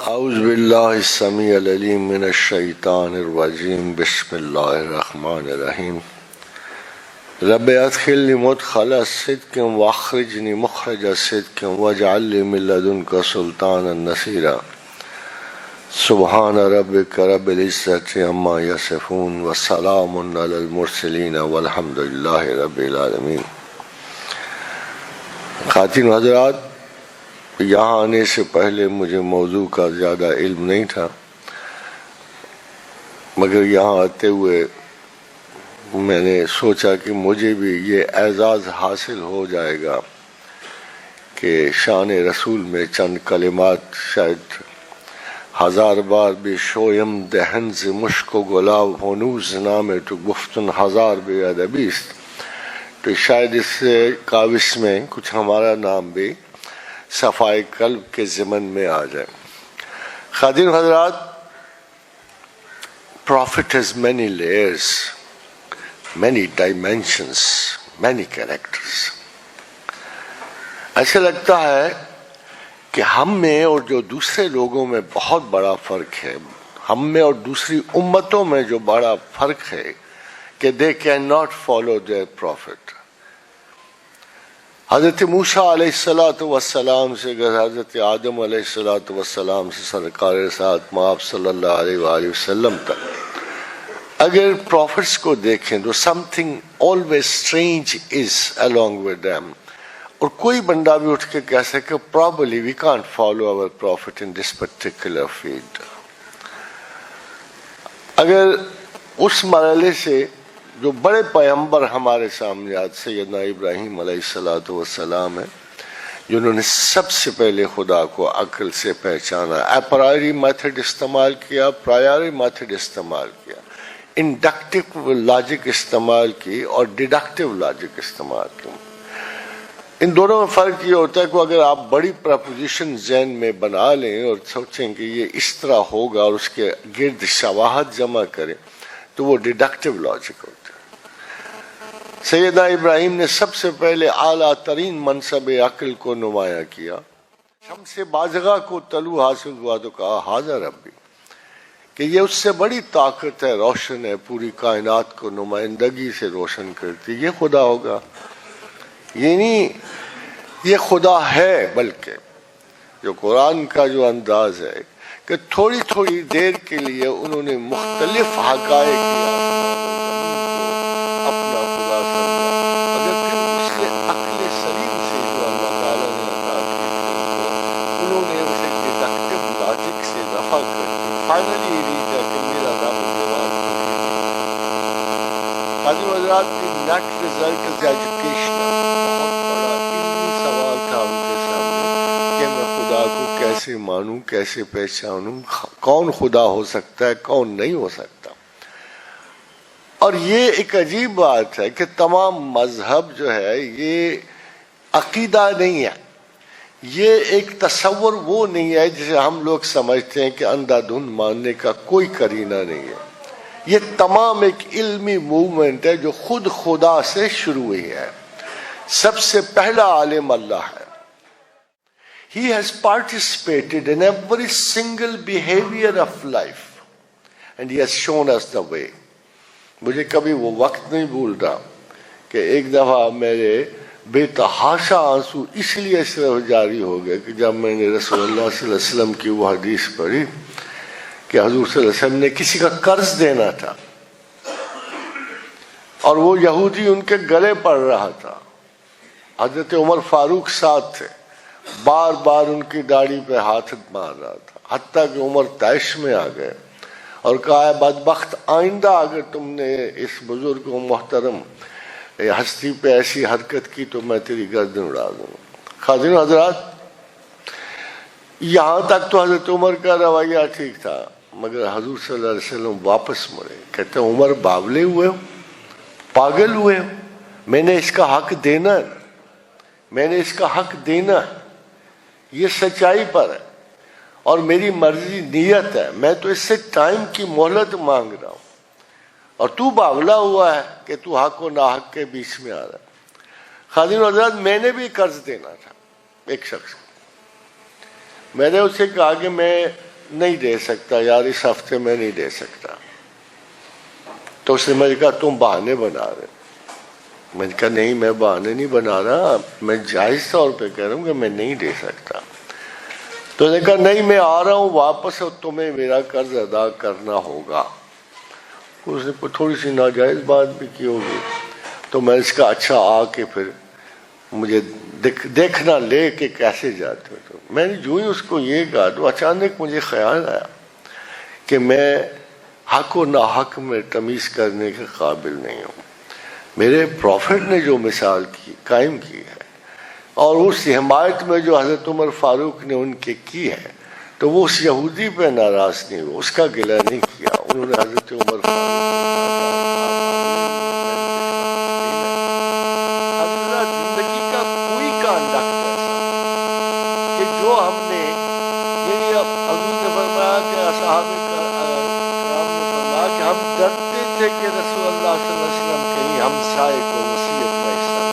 اعوذ باللہ السمیع العلیم من الشیطان الرجیم بسم اللہ الرحمن الرحیم رب ادخلنی مدخل صدق واخرجنی مخرج صدق واجعل لی من لدنک سلطانا نصیرا سبحان ربک رب العزت عما یصفون وسلام علی المرسلین والحمد للہ رب العالمین۔ خواتین و حضرات، یہاں آنے سے پہلے مجھے موضوع کا زیادہ علم نہیں تھا، مگر یہاں آتے ہوئے میں نے سوچا کہ مجھے بھی یہ اعزاز حاصل ہو جائے گا کہ شان رسول میں چند کلمات شاید ہزار بار بھی شویم دہن ز مشک و گلاب ہنوز نام تو گفتن ہزار بے ادبیست، تو شاید اس کاوش میں کچھ ہمارا نام بھی صفائی قلب کے ضمن میں آ جائے۔ خواتین و حضرات، prophet has many layers, many dimensions, many characters۔ ایسا لگتا ہے کہ ہم میں اور جو دوسرے لوگوں میں بہت بڑا فرق ہے، ہم میں اور دوسری امتوں میں جو بڑا فرق ہے کہ they cannot follow their prophet۔ حضرت موسیٰ علیہ السلام سے حضرت آدم علیہ السلام سے سرکار رسالت مآب صلی اللہ علیہ وآلہ وسلم تک اگر پروفٹس کو دیکھیں تو something always strange is along with them، اور کوئی بندہ بھی اٹھ کے کہہ سکے probably we can't follow our prophet in this particular field۔ اگر اس مرحلے سے جو بڑے پیغمبر ہمارے سامنے آج سیدنا ابراہیم علیہ السلام ہیں، جنہوں نے سب سے پہلے خدا کو عقل سے پہچانا، اپرائری میتھڈ استعمال کیا، پرائری میتھڈ استعمال کیا، انڈکٹیو لاجک استعمال کی اور ڈیڈکٹیو لاجک استعمال کی۔ ان دونوں میں فرق یہ ہوتا ہے کہ اگر آپ بڑی پرپوزیشن ذہن میں بنا لیں اور سوچیں کہ یہ اس طرح ہوگا اور اس کے گرد شواہد جمع کریں تو وہ ڈیڈکٹیو لاجک ہوتا ہے۔ سیدنا ابراہیم نے سب سے پہلے اعلیٰ ترین منصب عقل کو نمایاں کیا۔ شمس بازغہ کو طلوع حاصل ہوا تو کہا ھذا ربی، کہ یہ اس سے بڑی طاقت ہے، روشن ہے، پوری کائنات کو نمائندگی سے روشن کرتی، یہ خدا ہوگا۔ یہ نہیں یہ خدا ہے، بلکہ جو قرآن کا جو انداز ہے کہ تھوڑی تھوڑی دیر کے لیے انہوں نے مختلف حقائق اپنا خدا سمجھا، مگر پھر اس کے عقل سلیم سے جو اللہ تعالیٰ نے عطا کی انہوں نے اسے ڈیڈکٹیو لاجک سے دفع کر دی۔ فائنلی یہ ریجا کہ میرا رب جواب قاضی حضرات کی نیٹ ریزلٹ از ایجوکیشن، بہت بڑا علمی سوال تھا ان کے سامنے کہ میں خدا کو کیسے مانوں، کیسے پہچانوں، کون خدا ہو سکتا ہے، کون نہیں ہو سکتا۔ اور یہ ایک عجیب بات ہے کہ تمام مذہب جو ہے یہ عقیدہ نہیں ہے، یہ ایک تصور وہ نہیں ہے جسے ہم لوگ سمجھتے ہیں کہ اندھا دھند ماننے کا کوئی قرینہ نہیں ہے۔ یہ تمام ایک علمی موومنٹ ہے جو خود خدا سے شروع ہوئی ہے۔ سب سے پہلا عالم اللہ ہے۔ He has participated in every single behavior of life and he has shown us the way۔ مجھے کبھی وہ وقت نہیں بھولتا کہ ایک دفعہ میرے بے تحاشا آنسو اس لیے صرف جاری ہو گئے کہ جب میں نے رسول اللہ صلی اللہ علیہ وسلم کی وہ حدیث پڑھی کہ حضور صلی اللہ علیہ وسلم نے کسی کا قرض دینا تھا اور وہ یہودی ان کے گلے پڑ رہا تھا، حضرت عمر فاروق ساتھ تھے، بار بار ان کی داڑھی پہ ہاتھ مار رہا تھا، حتیٰ کہ عمر طیش میں آ گئے اور کہا ہے بدبخت، آئندہ اگر تم نے اس بزرگ و محترم ہستی پہ ایسی حرکت کی تو میں تیری گردن اڑا دوں گا۔ خواتین و حضرات، یہاں تک تو حضرت عمر کا رویہ ٹھیک تھا، مگر حضور صلی اللہ علیہ وسلم واپس مڑے، کہتے ہیں عمر باولے ہوئے ہو، پاگل ہوئے ہو، میں نے اس کا حق دینا ہے، میں نے اس کا حق دینا ہے، یہ سچائی پر ہے اور میری مرضی نیت ہے، میں تو اس سے ٹائم کی مہلت مانگ رہا ہوں اور تو باولا ہوا ہے کہ تو حق و ناحق کے بیچ میں آ رہا ہے۔ خواتین و حضرات، میں نے بھی قرض دینا تھا ایک شخص کو، میں نے اسے کہا کہ میں نہیں دے سکتا یار، اس ہفتے میں نہیں دے سکتا. تو اس نے مجھے کہا تم بہانے بنا رہے. میں نے کہا نہیں، میں بہانے نہیں بنا رہا، میں جائز طور پہ کہہ رہا ہوں کہ میں نہیں دے سکتا. تو اس نے کہا نہیں، میں آ رہا ہوں واپس اور تمہیں میرا قرض ادا کرنا ہوگا. اس نے تھوڑی سی ناجائز بات بھی کی ہوگی. تو میں اس کا اچھا آ کے پھر مجھے دیکھنا لے کہ کیسے جاتے ہو. تو میں نے جو ہی اس کو یہ کہا تو اچانک مجھے خیال آیا کہ میں حق و ناحق میں تمیز کرنے کے قابل نہیں ہوں. میرے پروفٹ نے جو مثال قائم کی ہے اور اس حمایت میں جو حضرت عمر فاروق نے ان کے کی ہے، تو وہ اس یہودی پہ ناراض نہیں ہوئے، اس کا گلہ نہیں کیا. انہوں نے حضرت عمر زندگی کا کوئی کانڈکٹ ایسا کہ جو ہم نے یعنی اب حضور نے فرمایا کہ اصحاب کرام نے فرمایا کہ ہم ڈرتے تھے کہ رسول اللہ صلی اللہ علیہ وسلم کہیں ہمسائے کو وصیت میں حصہ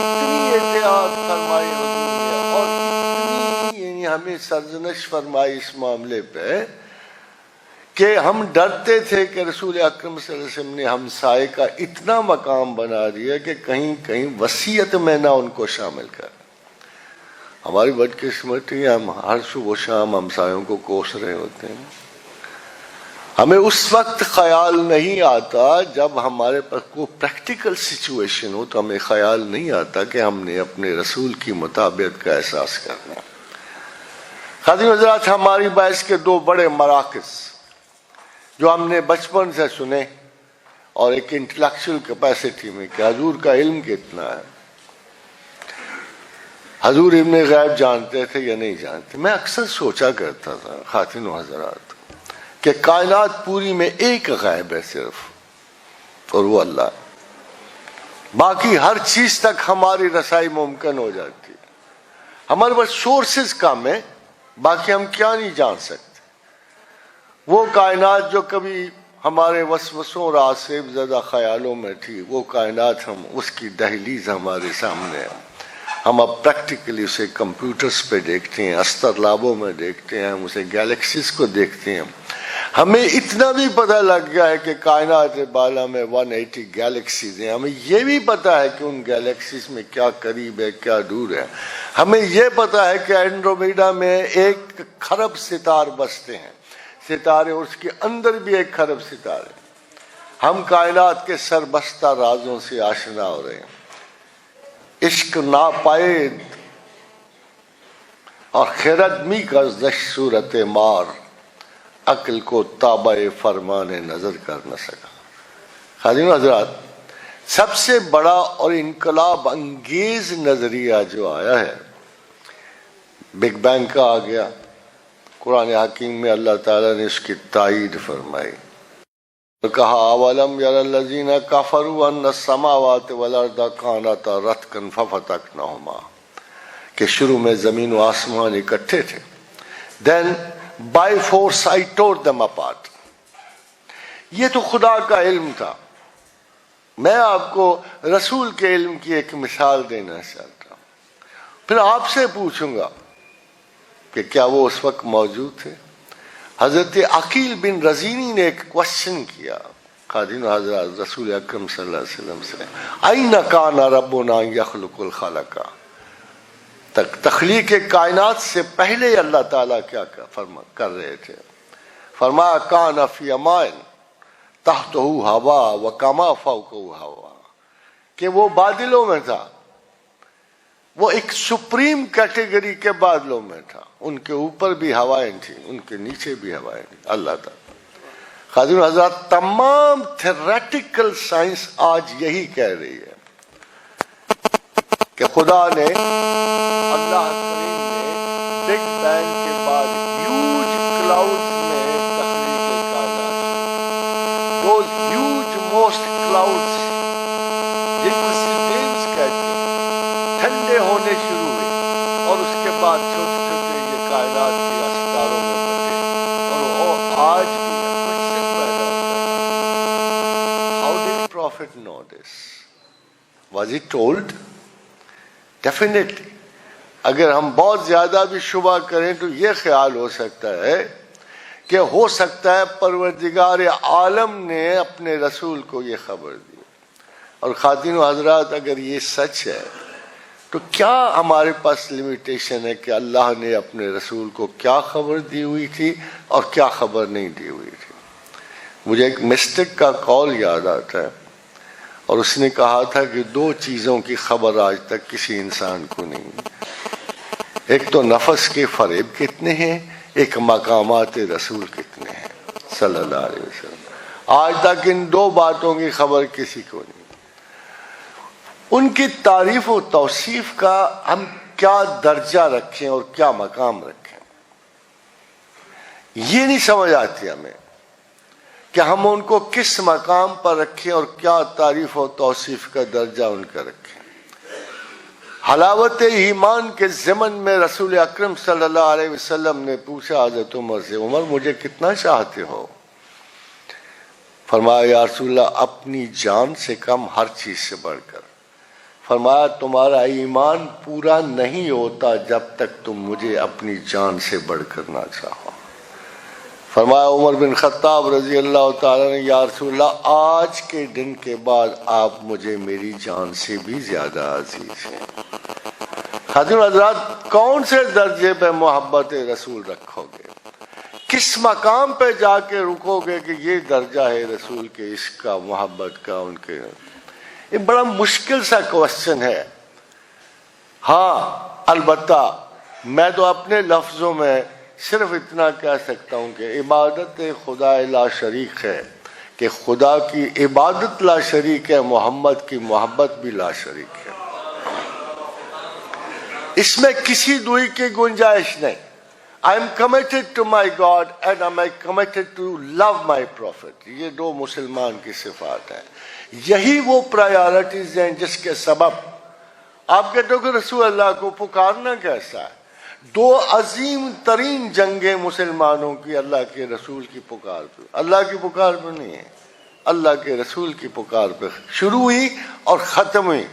اتنی احتیاط فرمائی حضور نے اور اتنی یعنی ہمیں سرزنش فرمائی اس معاملے پہ کہ ہم ڈرتے تھے کہ رسول اکرم صلی اللہ علیہ وسلم نے ہمسائے کا اتنا مقام بنا دیا کہ کہیں کہیں وصیت میں نہ ان کو شامل کر. ہماری بدقسمتی ہے، ہم ہر صبح و شام ہمسایوں کو کوس رہے ہوتے ہیں. ہمیں اس وقت خیال نہیں آتا جب ہمارے پاس کوئی پریکٹیکل سچویشن ہو، تو ہمیں خیال نہیں آتا کہ ہم نے اپنے رسول کی مطابقت کا احساس کرنا. خادم حضرات، ہماری باعث کے دو بڑے مراکز جو ہم نے بچپن سے سنے اور ایک انٹلیکچوئل کیپیسٹی میں کہ حضور کا علم کتنا ہے، حضور ابن غیب جانتے تھے یا نہیں جانتے. میں اکثر سوچا کرتا تھا خواتین و حضرات کہ کائنات پوری میں ایک غیب ہے صرف، اور وہ اللہ. باقی ہر چیز تک ہماری رسائی ممکن ہو جاتی ہے. ہمارے پاس سورسز کم ہیں، باقی ہم کیا نہیں جان سکتے. وہ کائنات جو کبھی ہمارے وسوسوں اور آصف زدہ خیالوں میں تھی، وہ کائنات ہم اس کی دہلیز ہمارے سامنے ہے. ہم اب پریکٹیکلی اسے کمپیوٹرز پہ دیکھتے ہیں، استرلابوں میں دیکھتے ہیں، ہم اسے گیلیکسیز کو دیکھتے ہیں. ہمیں اتنا بھی پتہ لگ گیا ہے کہ کائنات بالا میں 180 گیلیکسیز ہیں. ہمیں یہ بھی پتہ ہے کہ ان گیلیکسیز میں کیا قریب ہے کیا دور ہے. ہمیں یہ پتہ ہے کہ اینڈرومیڈا میں 1 خرب ستار بستے ہیں، ستارے، اور اس کے اندر بھی 1 خرب ستارے. ہم کائنات کے سربستہ رازوں سے آشنا ہو رہے ہیں. عشق ناپائید اور خیردمی کا زش صورت مار، عقل کو تابع فرمان نظر کر نہ سکا. خادم حضرات، سب سے بڑا اور انقلاب انگیز نظریہ جو آیا ہے بگ بینگ کا آ گیا. قرآن حکیم میں اللہ تعالیٰ نے اس کی تائید فرمائی. کہا اولم یر الذین کفروا ان السماوات والارض کانتا رتقا ففتقناہما، کہ شروع میں زمین و آسمان اکٹھے تھے. Then by force I tore them apart. یہ تو خدا کا علم تھا. میں آپ کو رسول کے علم کی ایک مثال دینا چاہتا ہوں، پھر آپ سے پوچھوں گا کہ کیا وہ اس وقت موجود تھے. حضرت عقیل بن رزینی نے ایک کوشچن کیا خادم حضرات رسول اکرم صلی اللہ علیہ وسلم سے، این کان ربنا یخلق الخلق، تخلیق کائنات سے پہلے اللہ تعالیٰ کیا کر رہے تھے. فرمایا کان فی ماء تحتہ ہوا وکما فوقہ ہوا، کہ وہ بادلوں میں تھا. وہ ایک سپریم کیٹیگری کے بادلوں میں تھا. ان کے اوپر بھی ہوائیں تھیں، ان کے نیچے بھی ہوائیں تھیں. اللہ تعالیٰ. خادم حضرات، تمام تھیوریٹیکل سائنس آج یہی کہہ رہی ہے کہ خدا نے، اللہ کریم نے بگ بینگ کے بعد ہیوج کلاؤڈز میں تخلیق کائنات، دوز ہیوج موسٹ کلاؤڈز جن کو سیلینز کہتے ہیں، ٹھنڈے ہونے شروع ہوئے اور اس کے بعد چھوٹے چھوٹے یہ کائنات کے ستاروں میں بٹے، اور وہ آج بھی Prophet know this? Was he told? Definitely. اگر ہم بہت زیادہ بھی شبہ کریں تو یہ خیال ہو سکتا ہے کہ ہو سکتا ہے پروردگار عالم نے اپنے رسول کو یہ خبر دی. اور خواتین و حضرات، اگر یہ سچ ہے تو کیا ہمارے پاس لمیٹیشن ہے کہ اللہ نے اپنے رسول کو کیا خبر دی ہوئی تھی اور کیا خبر نہیں دی ہوئی تھی. مجھے ایک مسٹک کا قول یاد آتا ہے، اور اس نے کہا تھا کہ 2 چیزوں کی خبر آج تک کسی انسان کو نہیں. ایک تو نفس کے فریب کتنے ہیں، ایک مقامات رسول کتنے ہیں صلی اللہ علیہ وسلم. آج تک ان 2 باتوں کی خبر کسی کو نہیں. ان کی تعریف و توصیف کا ہم کیا درجہ رکھیں اور کیا مقام رکھیں، یہ نہیں سمجھ آتی ہمیں کہ ہم ان کو کس مقام پر رکھیں اور کیا تعریف و توصیف کا درجہ ان کا رکھیں. حلاوت ایمان کے ضمن میں رسول اکرم صلی اللہ علیہ وسلم نے پوچھا حضرت عمر سے، عمر مجھے کتنا چاہتے ہو؟ فرمایا یا رسول اللہ اپنی جان سے کم ہر چیز سے بڑھ کر. فرمایا تمہارا ایمان پورا نہیں ہوتا جب تک تم مجھے اپنی جان سے بڑھ کر نہ چاہو. فرمایا عمر بن خطاب رضی اللہ تعالیٰ نے، یا رسول اللہ آج کے دن کے بعد آپ مجھے میری جان سے بھی زیادہ عزیز ہیں. حضرت حضرات، کون سے درجے پہ محبت رسول رکھو گے؟ کس مقام پہ جا کے رکو گے کہ یہ درجہ ہے رسول کے عشق کا، محبت کا ان کے؟ یہ بڑا مشکل سا کوسچن ہے. ہاں البتہ میں تو اپنے لفظوں میں صرف اتنا کہہ سکتا ہوں کہ عبادت خدا لا شریک ہے، کہ خدا کی عبادت لا شریک ہے، محمد کی محبت بھی لا شریک ہے. اس میں کسی دوئی کی گنجائش نہیں. I am committed to my God and I am committed to love my prophet. یہ 2 مسلمان کی صفات ہیں. یہی وہ پرائیورٹیز ہیں جس کے سبب آپ کہتے ہو کہ رسول اللہ کو پکارنا کیسا ہے. 2 عظیم ترین جنگیں مسلمانوں کی اللہ کے رسول کی پکار پہ، اللہ کی پکار پہ نہیں ہے، اللہ کے رسول کی پکار پہ شروع ہوئی اور ختم ہوئی.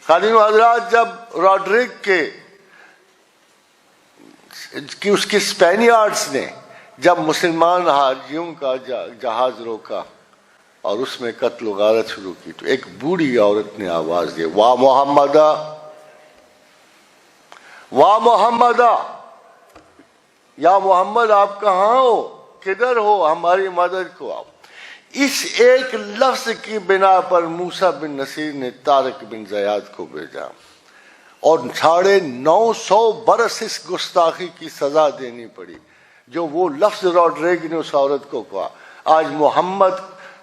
خواتین و حضرات، جب راڈرک اس کے اسپینیارڈز نے جب مسلمان حاجیوں کا جہاز روکا اور اس میں قتل و غارت شروع کی تو ایک بوڑھی عورت نے آواز دی، واہ محمدہ، واہ محمدہ، یا محمد آپ کہاں ہو، کدھر ہو، ہماری مدد کو آؤ. اس ایک لفظ کی بنا پر موسیٰ بن نصیر نے طارق بن زیاد کو بھیجا اور 950 برس اس گستاخی کی سزا دینی پڑی جو وہ لفظ راڈریگ نے اس عورت کو کہا. آج محمد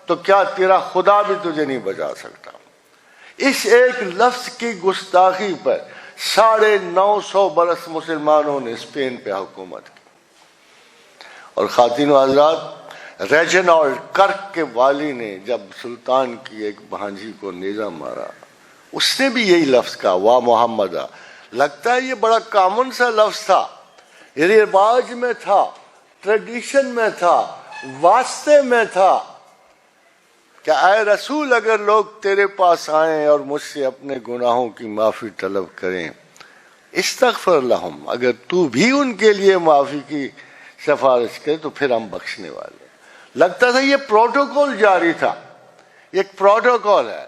تو کیا تیرا خدا بھی تجھے نہیں بچا سکتا. اس ایک لفظ کی گستاخی پر 950 برس مسلمانوں نے اسپین پہ حکومت کی. اور خواتین و حضرات، ریجنالڈ کرک کے والی نے جب سلطان کی ایک بھانجی کو نیزہ مارا اس نے بھی یہی لفظ کہا، واہ محمدہ. لگتا ہے یہ بڑا کامن سا لفظ تھا، یہ رواج میں تھا، ٹریڈیشن میں تھا، واسطے میں تھا کہ اے رسول اگر لوگ تیرے پاس آئیں اور مجھ سے اپنے گناہوں کی معافی طلب کریں، استغفر لہم، اگر تو بھی ان کے لیے معافی کی سفارش کرے تو پھر ہم بخشنے والے. لگتا تھا یہ پروٹوکول جاری تھا، ایک پروٹوکول ہے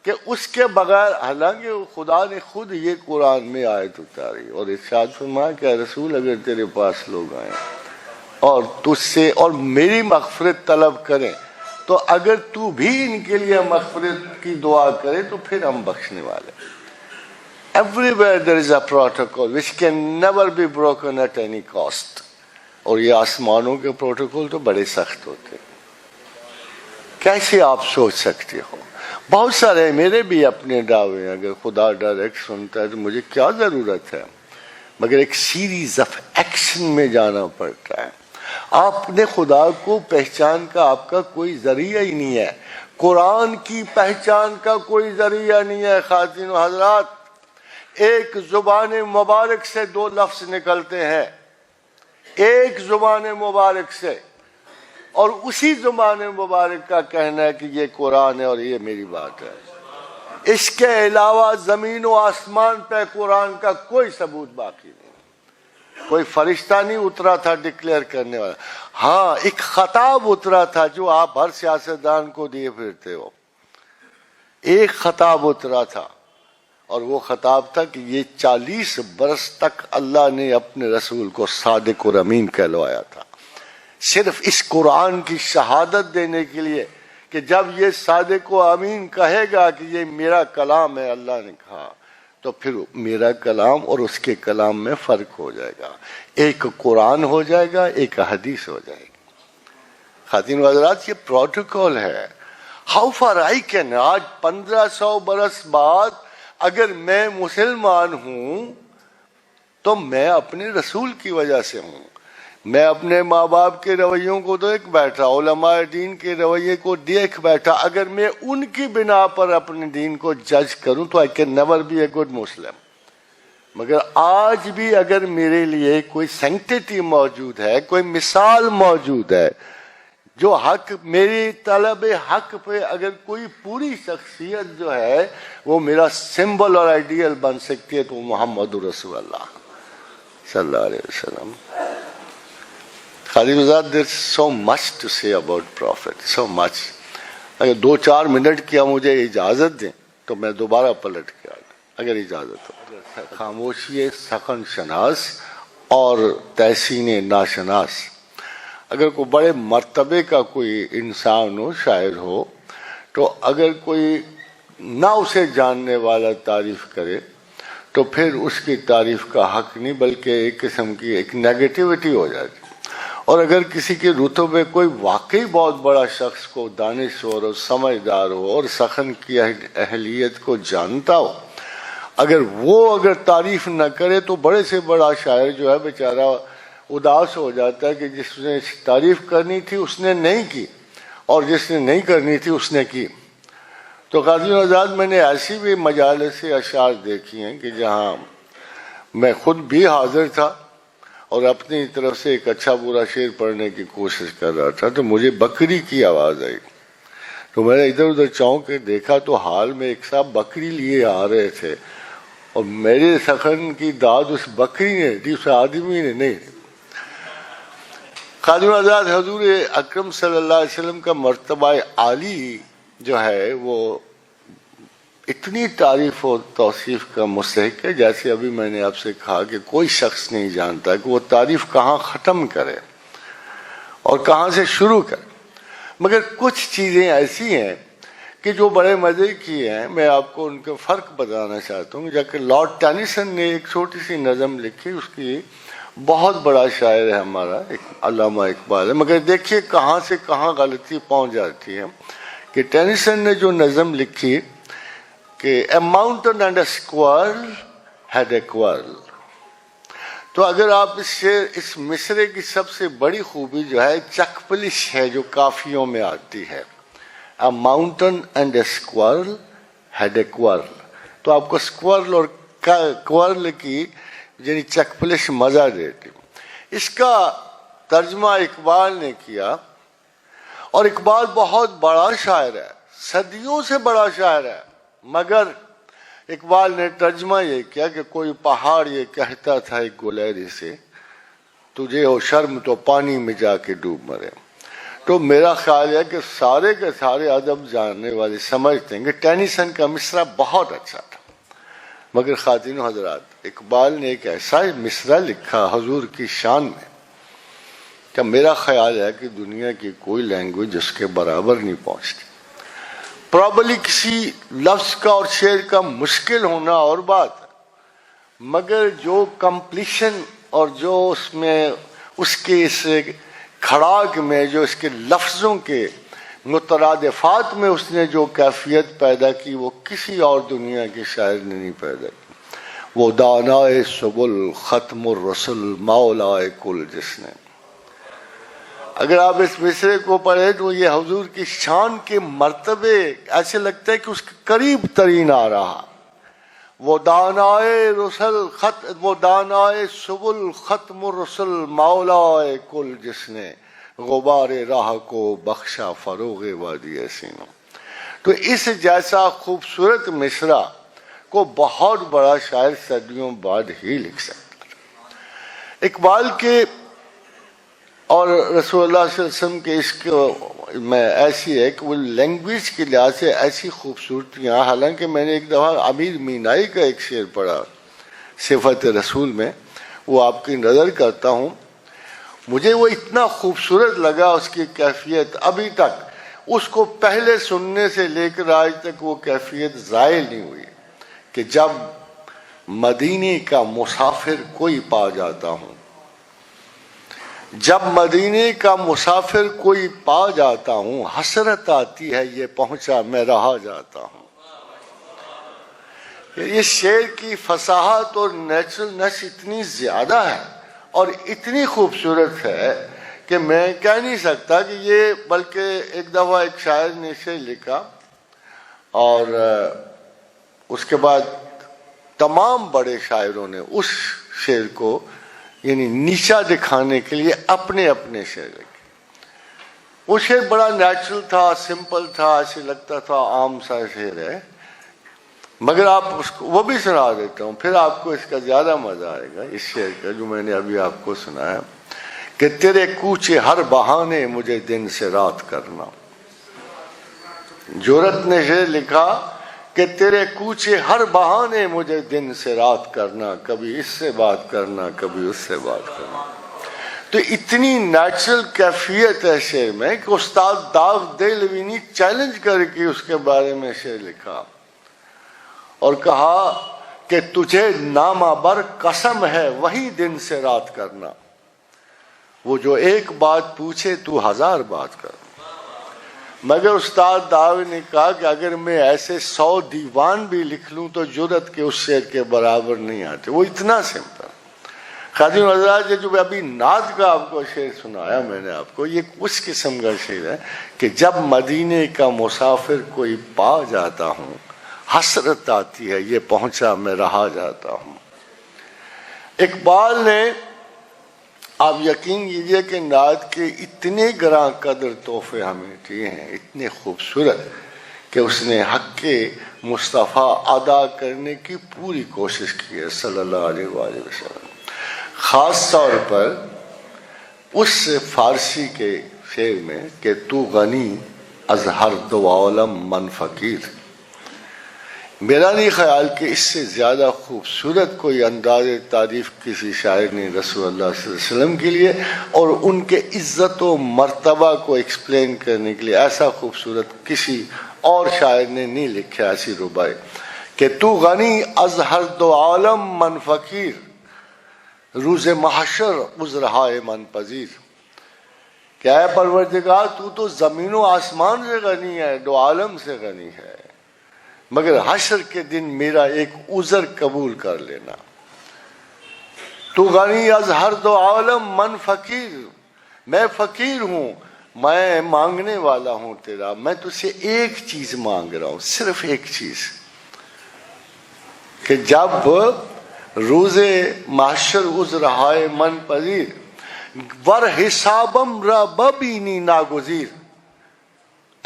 کہ اس کے بغیر، حالانکہ خدا نے خود یہ قرآن میں آیت اتاری اور ارشاد فرمایا کہ رسول اگر تیرے پاس لوگ آئیں اور تجھ سے اور میری مغفرت طلب کریں تو اگر تو بھی ان کے لیے مغفرت کی دعا کرے تو پھر ہم بخشنے والے. Everywhere there is a protocol which can never be broken at any cost. اور یہ آسمانوں کے پروٹوکول تو بڑے سخت ہوتے ہیں. کیسے آپ سوچ سکتے ہو؟ بہت سارے میرے بھی اپنے دعوے ہیں، اگر خدا ڈائریکٹ سنتا ہے تو مجھے کیا ضرورت ہے، مگر ایک سیریز آف ایکشن میں جانا پڑتا ہے. آپ نے خدا کو پہچان کا آپ کا کوئی ذریعہ ہی نہیں ہے، قرآن کی پہچان کا کوئی ذریعہ نہیں ہے. خواتین و حضرات، ایک زبان مبارک سے 2 لفظ نکلتے ہیں، ایک زبان مبارک سے، اور اسی زبان مبارک کا کہنا ہے کہ یہ قرآن ہے اور یہ میری بات ہے. اس کے علاوہ زمین و آسمان پہ قرآن کا کوئی ثبوت باقی نہیں. کوئی فرشتہ نہیں اترا تھا ڈکلیئر کرنے والا. ہاں ایک خطاب اترا تھا جو آپ ہر سیاستدان کو دیے پھرتے ہو. ایک خطاب اترا تھا اور وہ خطاب تھا کہ یہ 40 برس تک اللہ نے اپنے رسول کو صادق اور امین کہلوایا تھا، صرف اس قرآن کی شہادت دینے کے لیے کہ جب یہ صادق و امین کہے گا کہ یہ میرا کلام ہے، اللہ نے کہا، تو پھر میرا کلام اور اس کے کلام میں فرق ہو جائے گا. ایک قرآن ہو جائے گا، ایک حدیث ہو جائے گی. خواتین و حضرات، یہ پروٹوکول ہے. ہاؤ فار آئی کین، آج 1500 برس بعد اگر میں مسلمان ہوں تو میں اپنے رسول کی وجہ سے ہوں. میں اپنے ماں باپ کے رویوں کو دیکھ بیٹھا، علماء دین کے رویے کو دیکھ بیٹھا. اگر میں ان کی بنا پر اپنے دین کو جج کروں تو I can never be a good Muslim. مگر آج بھی اگر میرے لیے کوئی سینکٹیٹی موجود ہے، کوئی مثال موجود ہے، جو حق میری طلب حق پہ اگر کوئی پوری شخصیت جو ہے وہ میرا سمبل اور آئیڈیل بن سکتی ہے تو محمد رسول اللہ صلی اللہ علیہ وسلم. خالی وزاد there's so much to say about Prophet, so much. اگر 2-4 منٹ کیا مجھے اجازت دیں تو میں دوبارہ پلٹ کے آ جاؤں اگر اجازت ہو. خاموشی سخن شناس اور تحسین ناشناس. اگر کوئی بڑے مرتبے کا کوئی انسان ہو، شاعر ہو، تو اگر کوئی نہ اسے جاننے والا تعریف کرے تو پھر اس کی تعریف کا حق نہیں بلکہ ایک قسم کی ایک نیگیٹیوٹی ہو جاتی. اور اگر کسی کے رتبے کوئی واقعی بہت بڑا شخص کو دانشور اور سمجھدار ہو اور سخن کی اہلیت کو جانتا ہو، اگر تعریف نہ کرے تو بڑے سے بڑا شاعر جو ہے بیچارہ اداس ہو جاتا ہے کہ جس نے تعریف کرنی تھی اس نے نہیں کی اور جس نے نہیں کرنی تھی اس نے کی. تو قاضی آزاد، میں نے ایسی بھی مجالس سے اشعار دیکھی ہیں کہ جہاں میں خود بھی حاضر تھا اور اپنی طرف سے ایک اچھا برا شعر پڑھنے کی کوشش کر رہا تھا تو مجھے بکری کی آواز آئی. تو میں نے ادھر ادھر چونک کے دیکھا تو حال میں ایک صاحب بکری لیے آ رہے تھے اور میرے سخن کی داد اس بکری نے دی، اس آدمی نے نہیں. خادم آزاد، حضور اکرم صلی اللہ علیہ وسلم کا مرتبہ عالی جو ہے وہ اتنی تعریف و توصیف کا مستحق ہے. جیسے ابھی میں نے آپ سے کہا کہ کوئی شخص نہیں جانتا کہ وہ تعریف کہاں ختم کرے اور کہاں سے شروع کرے. مگر کچھ چیزیں ایسی ہیں کہ جو بڑے مزے کی ہیں. میں آپ کو ان کا فرق بتانا چاہتا ہوں. جا کہ لارڈ ٹینیسن نے ایک چھوٹی سی نظم لکھی، اس کی بہت بڑا شاعر ہے ہمارا علامہ اقبال ہے، مگر دیکھیے کہاں سے کہاں غلطی پہنچ جاتی ہے. کہ ٹینیسن نے جو نظم لکھی کہ a mountain and a squirrel had a quarrel. تو اگر آپ اس مصرے کی سب سے بڑی خوبی جو ہے چکپلش ہے جو کافیوں میں آتی ہے. A mountain and a squirrel had a quarrel. تو آپ کو squirrel اور quarrel کی یعنی چکپلش مزہ دیتی. اس کا ترجمہ اقبال نے کیا اور اقبال بہت بڑا شاعر ہے، صدیوں سے بڑا شاعر ہے، مگر اقبال نے ترجمہ یہ کیا کہ کوئی پہاڑ یہ کہتا تھا ایک گلیری سے، تجھے ہو شرم تو پانی میں جا کے ڈوب مرے. تو میرا خیال ہے کہ سارے کے سارے ادب جاننے والے سمجھتے ہیں کہ ٹینیسن کا مصرع بہت اچھا تھا. مگر خواتین و حضرات، اقبال نے ایک ایسا مصرع لکھا حضور کی شان میں کہ میرا خیال ہے کہ دنیا کی کوئی لینگویج اس کے برابر نہیں پہنچتی. پرابلی کسی لفظ کا اور شعر کا مشکل ہونا اور بات ہے، مگر جو کمپلیشن اور جو اس میں اس کے اس کھڑاک میں جو اس کے لفظوں کے مترادفات میں اس نے جو کیفیت پیدا کی وہ کسی اور دنیا کے شاعر نے نہیں پیدا کی. وہ دانائے سبل ختم الرسل مولائے کل، جس نے، اگر آپ اس مصرے کو پڑھیں تو یہ حضور کی شان کے مرتبے ایسے لگتا ہے کہ اس کے قریب ترین آ رہا. وہ دانائے سبل ختم الرسل مولائے کل، جس نے غبار راہ کو بخشا فروغ وادی سینوں. تو اس جیسا خوبصورت مصرع کو بہت بڑا شاعر صدیوں بعد ہی لکھ سکتا ہے۔ اقبال کے اور رسول اللہ صلی اللہ علیہ وسلم کے عشق میں ایسی ہے کہ وہ لینگویج کے لحاظ سے ایسی خوبصورتیاں، حالانکہ میں نے ایک دفعہ امیر مینائی کا ایک شعر پڑھا صفت رسول میں، وہ آپ کی نظر کرتا ہوں، مجھے وہ اتنا خوبصورت لگا، اس کی کیفیت ابھی تک اس کو پہلے سننے سے لے کر آج تک وہ کیفیت زائل نہیں ہوئی کہ جب مدینے کا مسافر کوئی پا جاتا ہوں، جب مدینے کا مسافر کوئی پا جاتا ہوں، حسرت آتی ہے یہ پہنچا میں رہا جاتا ہوں۔ یہ شعر کی فصاحت اور نیچرلنس اتنی زیادہ ہے اور اتنی خوبصورت ہے کہ میں کہہ نہیں سکتا کہ یہ، بلکہ ایک دفعہ ایک شاعر نے شعر لکھا اور اس کے بعد تمام بڑے شاعروں نے اس شعر کو یعنی نیچا دکھانے کے لیے اپنے اپنے شعر لکھے۔ وہ شعر بڑا نیچرل تھا، سمپل تھا، ایسے لگتا تھا عام سا شعر ہے، مگر آپ اس کو وہ بھی سنا دیتا ہوں، پھر آپ کو اس کا زیادہ مزہ آئے گا اس شعر کا جو میں نے ابھی آپ کو سنایا کہ تیرے کوچے ہر بہانے مجھے دن سے رات کرنا۔ جرأت نے شعر لکھا کہ تیرے کوچے ہر بہانے مجھے دن سے رات کرنا، کبھی اس سے بات کرنا کبھی اس سے بات کرنا۔ تو اتنی نیچرل کیفیت ہے شعر میں کہ استاد داغ دہلوی نے چیلنج کر کے اس کے بارے میں شعر لکھا اور کہا کہ تجھے نامہ بر قسم ہے وہی دن سے رات کرنا، وہ جو ایک بات پوچھے تو ہزار بات کر۔ مگر استاد داوی نے کہا کہ اگر میں ایسے 100 دیوان بھی لکھ لوں تو جرأت کے اس شعر کے برابر نہیں آتے، وہ اتنا سمپل۔ خادم حضرات، جو ابھی نعت کا آپ کو شعر سنایا میں نے آپ کو، یہ اس قسم کا شعر ہے کہ جب مدینے کا مسافر کوئی پا جاتا ہوں، حسرت آتی ہے یہ پہنچا میں رہا جاتا ہوں۔ اقبال نے، آپ یقین کیجئے کہ نعت کے اتنے گراں قدر تحفے ہمیں دیے ہیں، اتنے خوبصورت، کہ اس نے حق مصطفیٰ ادا کرنے کی پوری کوشش کی ہے صلی اللہ علیہ وآلہ وسلم۔ خاص طور پر اس فارسی کے شعر میں کہ تو غنی از ہر دو عالم من فقیر، میرا نہیں خیال کہ اس سے زیادہ خوبصورت کوئی انداز تعریف کسی شاعر نے رسول اللہ صلی اللہ علیہ وسلم کے لیے اور ان کے عزت و مرتبہ کو ایکسپلین کرنے کے لیے ایسا خوبصورت کسی اور شاعر نے نہیں لکھا ایسی ربائی کہ تو غنی از ہر دو عالم من فقیر، روز محشر عذرہائے من پذیر، کہ اے پروردگار تو زمین و آسمان سے غنی ہے، دو عالم سے غنی ہے، مگر حشر کے دن میرا ایک عذر قبول کر لینا۔ تو غنی از ہر دو عالم من فقیر، میں فقیر ہوں، میں مانگنے والا ہوں تیرا، میں تجھ سے ایک چیز مانگ رہا ہوں، صرف ایک چیز، کہ جب روز محشر عذرہائے من پذیر ور حسابم را ببینی ناگزیر،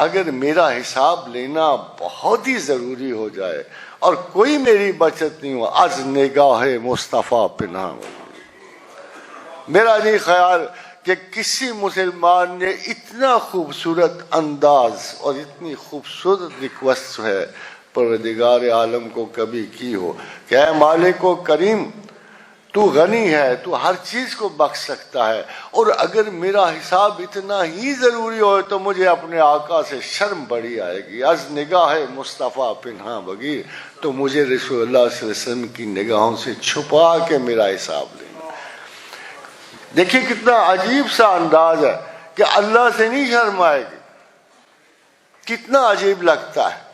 اگر میرا حساب لینا بہت ہی ضروری ہو جائے اور کوئی میری بچت نہیں ہو، از نگاہ مصطفیٰ پناہ ہو۔ میرا نہیں خیال کہ کسی مسلمان نے اتنا خوبصورت انداز اور اتنی خوبصورت ریکویسٹ ہے پروردگار عالم کو کبھی کی ہو کہ اے مالک و کریم، تو غنی ہے، تو ہر چیز کو بخش سکتا ہے، اور اگر میرا حساب اتنا ہی ضروری ہو تو مجھے اپنے آقا سے شرم بڑی آئے گی، از نگاہ مصطفیٰ پنہاں بگیر، تو مجھے رسول اللہ صلی اللہ علیہ وسلم کی نگاہوں سے چھپا کے میرا حساب لینا۔ دیکھیے کتنا عجیب سا انداز ہے کہ اللہ سے نہیں شرم آئے گی، کتنا عجیب لگتا ہے۔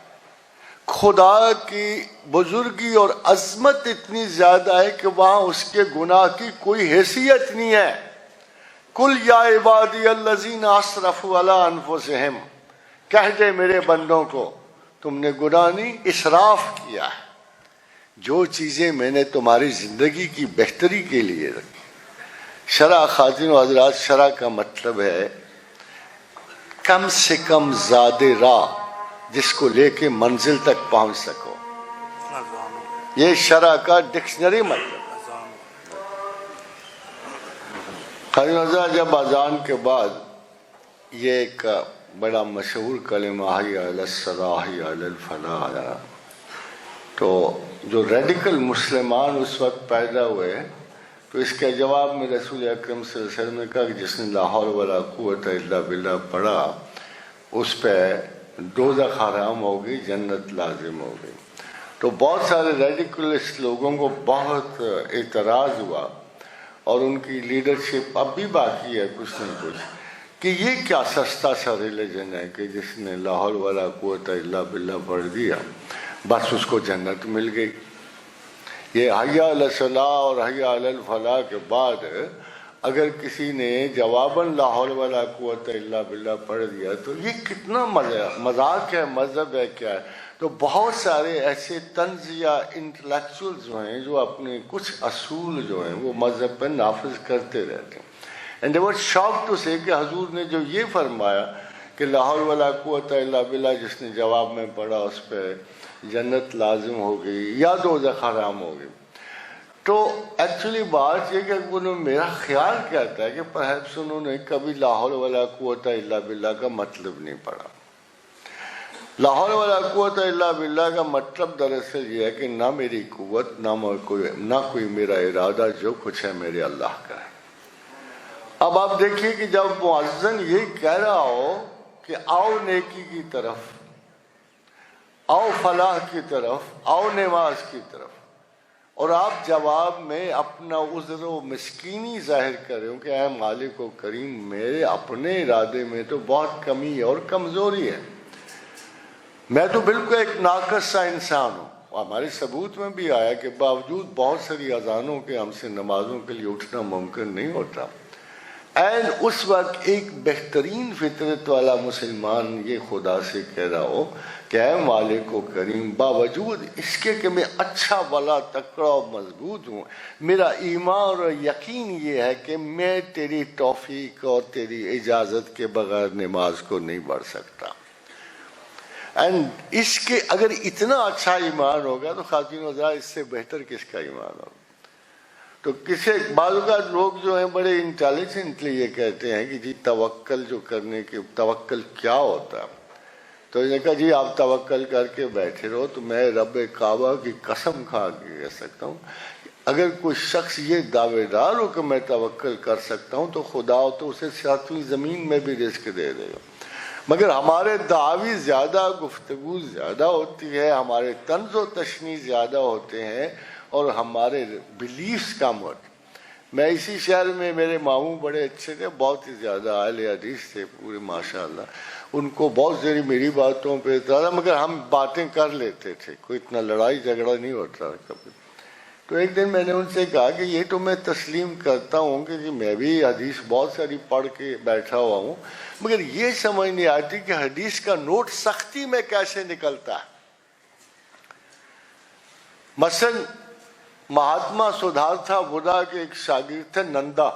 خدا کی بزرگی اور عظمت اتنی زیادہ ہے کہ وہاں اس کے گناہ کی کوئی حیثیت نہیں ہے۔ کل یا عبادی الذین اسرفوا علی انفسہم، کہہ دے میرے بندوں کو تم نے گناہ نہیں، اسراف کیا ہے، جو چیزیں میں نے تمہاری زندگی کی بہتری کے لیے رکھی۔ شرع، خواتین و حضرات، شرع کا مطلب ہے کم سے کم زاد راہ جس کو لے کے منزل تک پہنچ سکو. یہ شرع کا ڈکشنری مطلب. جب اذان کے بعد یہ ایک بڑا مشہور کلمہ حی علی الصلاۃ حی علی الفلاح آیا تو جو ریڈیکل مسلمان اس وقت پیدا ہوئے تو اس کے جواب میں رسول اکرم صلی اللہ علیہ وسلم نے کہا کہ جس نے لا حول ولا قوت الا باللہ پڑھا اس پہ دوزخ حرام ہوگی، جنت لازم ہوگی. تو بہت سارے ریڈیکلسٹ لوگوں کو بہت اعتراض ہوا اور ان کی لیڈرشپ اب بھی باقی ہے کچھ نہ کچھ کہ یہ کیا سستا سا ریلیجن ہے کہ جس نے لا حول ولا قوت الا باللہ پڑھ دیا بس اس کو جنت مل گئی. یہ حی علی الصلاۃ اور حی علی الفلاح کے بعد اگر کسی نے جواباً لا حول ولا قوت الا باللہ پڑھ دیا تو یہ کتنا مذاق ہے، مذہب ہے، کیا ہے. تو بہت سارے ایسے طنز یا انٹلیکچوئل جو ہیں جو اپنے کچھ اصول جو ہیں وہ مذہب پہ نافذ کرتے رہتے ہیں. And they were shocked to say کہ حضور نے جو یہ فرمایا کہ لا حول ولا قوت الا باللہ جس نے جواب میں پڑھا اس پہ جنت لازم ہو گئی یا دوزخ حرام ہو گئی. تو ایکچولی بات یہ کہ انہوں میرا خیال کہتا ہے کہ پرہیپس انہوں نے کبھی لا حول ولا قوت الا باللہ کا مطلب نہیں پڑھا. لا حول ولا قوت الا باللہ کا مطلب دراصل یہ ہے کہ نہ میری قوت نہ کوئی میرا ارادہ، جو کچھ ہے میرے اللہ کا ہے. اب آپ دیکھیے کہ جب مؤذن یہ کہہ رہا ہو کہ آؤ نیکی کی طرف، آؤ فلاح کی طرف، آؤ نماز کی طرف، اور آپ جواب میں اپنا عذر و مسکینی ظاہر کر رہے ہو کہ اے مالک و کریم میرے اپنے ارادے میں تو بہت کمی اور کمزوری ہے، میں تو بالکل ایک ناقص سا انسان ہوں. ہمارے ثبوت میں بھی آیا کہ باوجود بہت ساری اذانوں کے ہم سے نمازوں کے لیے اٹھنا ممکن نہیں ہوتا. اینڈ اس وقت ایک بہترین فطرت والا مسلمان یہ خدا سے کہہ رہا ہو کہ اے مالک و کریم باوجود اس کے کہ میں اچھا والا تکڑا و مضبوط ہوں، میرا ایمان اور یقین یہ ہے کہ میں تیری توفیق اور تیری اجازت کے بغیر نماز کو نہیں پڑھ سکتا. اینڈ اس کے اگر اتنا اچھا ایمان ہوگا تو خواتین حضرات اس سے بہتر کس کا ایمان ہوگا. تو کسی بعض اوقات لوگ جو ہیں بڑے انٹیلیجنٹلی یہ کہتے ہیں کہ جی توکل جو کرنے کے توکل کیا ہوتا ہے. تو انہوں نے کہا جی آپ توکل کر کے بیٹھے رہو تو میں رب کعبہ کی قسم کھا کے کہہ سکتا ہوں اگر کوئی شخص یہ دعوے دار ہو کہ میں توکل کر سکتا ہوں تو خدا ہو تو اسے ساتویں زمین میں بھی رزق دے دے گا. مگر ہمارے دعوی زیادہ، گفتگو زیادہ ہوتی ہے، ہمارے طنز و تشنیع زیادہ ہوتے ہیں اور ہمارے بلیفز کم ہوتے. میں اسی شہر میں میرے ماموں بڑے اچھے تھے، بہت ہی زیادہ اہل حدیث تھے پورے ماشاءاللہ. ان کو بہت زیادہ میری باتوں پہ تھا مگر ہم باتیں کر لیتے تھے، کوئی اتنا لڑائی جھگڑا نہیں ہوتا کبھی. تو ایک دن میں نے ان سے کہا کہ یہ تو میں تسلیم کرتا ہوں کہ میں بھی حدیث بہت ساری پڑھ کے بیٹھا ہوا ہوں مگر یہ سمجھ نہیں آتی کہ حدیث کا نوٹ سختی میں کیسے نکلتا ہے. مثلا مہاتما سدھارتھا بدھا کے ایک شاگرد تھے نندا.